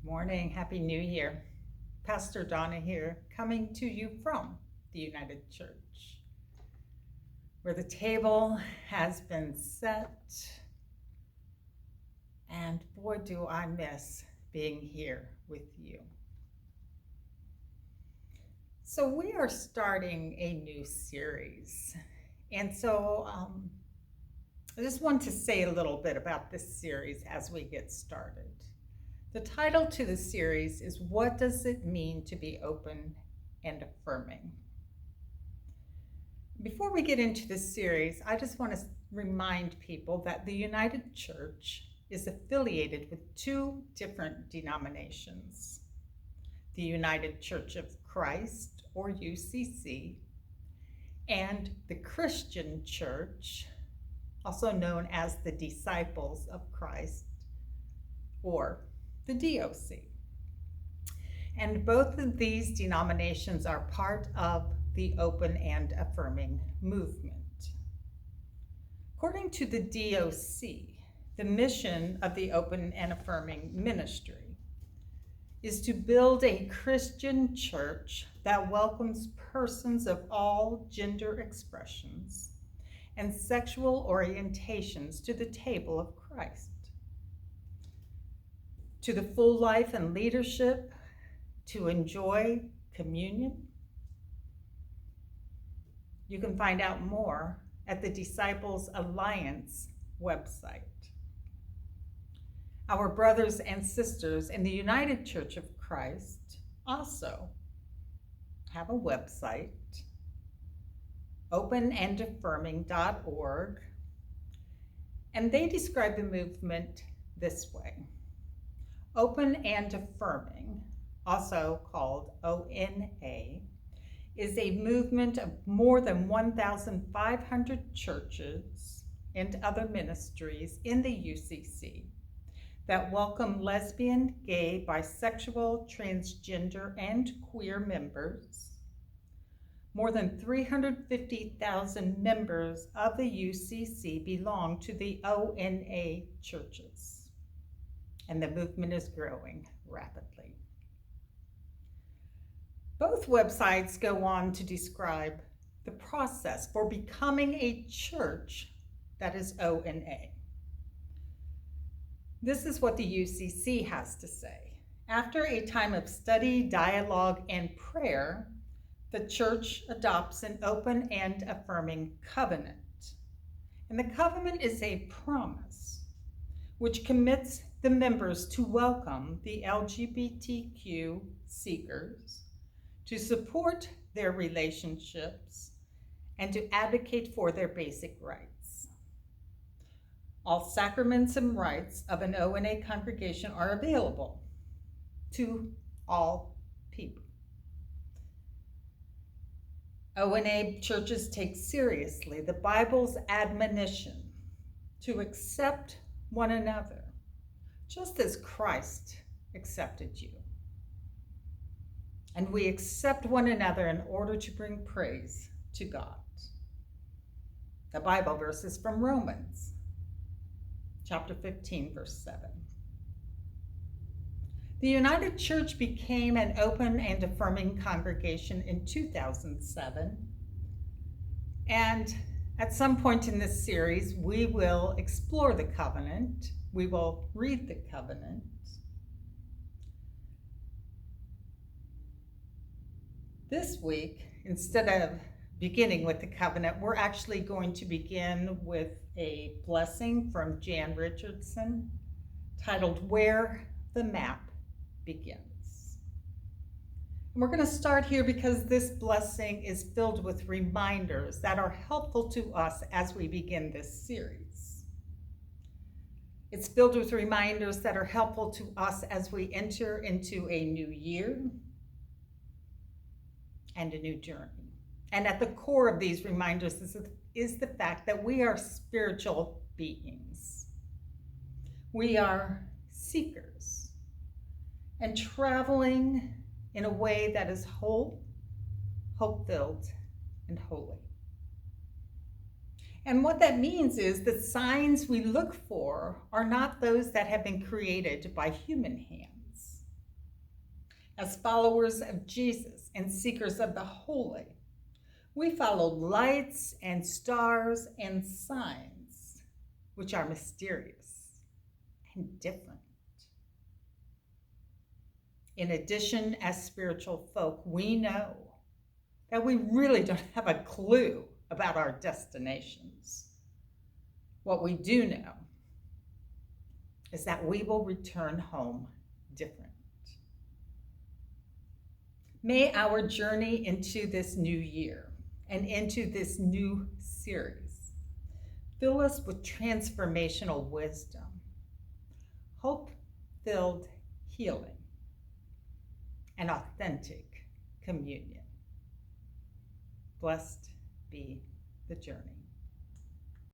Morning, Happy New Year. Pastor Donna here, coming to you from the United Church, where the table has been set. And boy, do I miss being here with you. So we are starting a new series. And so I just want to say a little bit about this series as we get started. The title to the series is What Does It Mean to Be Open and Affirming? Before we get into this series, I just want to remind people that the United Church is affiliated with two different denominations. The United Church of Christ, or UCC, and the Christian Church, also known as the Disciples of Christ, or the DOC. And both of these denominations are part of the Open and Affirming movement. According to the DOC, the mission of the Open and Affirming ministry is to build a Christian church that welcomes persons of all gender expressions and sexual orientations to the table of Christ, to the full life and leadership, to enjoy communion. You can find out more at the Disciples Alliance website. Our brothers and sisters in the United Church of Christ also have a website, openandaffirming.org, and they describe the movement this way. Open and Affirming, also called ONA, is a movement of more than 1,500 churches and other ministries in the UCC that welcome lesbian, gay, bisexual, transgender, and queer members. More than 350,000 members of the UCC belong to the ONA churches, and the movement is growing rapidly. Both websites go on to describe the process for becoming a church that is ONA. This is what the UCC has to say. After a time of study, dialogue, and prayer, the church adopts an open and affirming covenant. And the covenant is a promise which commits the members to welcome the LGBTQ seekers, to support their relationships, and to advocate for their basic rights. All sacraments and rights of an ONA congregation are available to all people. ONA churches take seriously the Bible's admonition to accept one another, just as Christ accepted you. And we accept one another in order to bring praise to God. The Bible verse is from Romans, chapter 15, verse 7. The United Church became an open and affirming congregation in 2007. And at some point in this series, we will explore the covenant. We will read the covenant. This week, instead of beginning with the covenant, we're actually going to begin with a blessing from Jan Richardson titled Where the Map Begins. And we're going to start here because this blessing is filled with reminders that are helpful to us as we begin this series. It's filled with reminders that are helpful to us as we enter into a new year and a new journey. And at the core of these reminders is the fact that we are spiritual beings. We are seekers and traveling in a way that is whole, hope-filled, and holy. And what that means is the signs we look for are not those that have been created by human hands. As followers of Jesus and seekers of the holy, we follow lights and stars and signs, which are mysterious and different. In addition, as spiritual folk, we know that we really don't have a clue about our destinations. What we do know is that we will return home different. May our journey into this new year and into this new series fill us with transformational wisdom, hope-filled healing, and authentic communion. Blessed be the journey.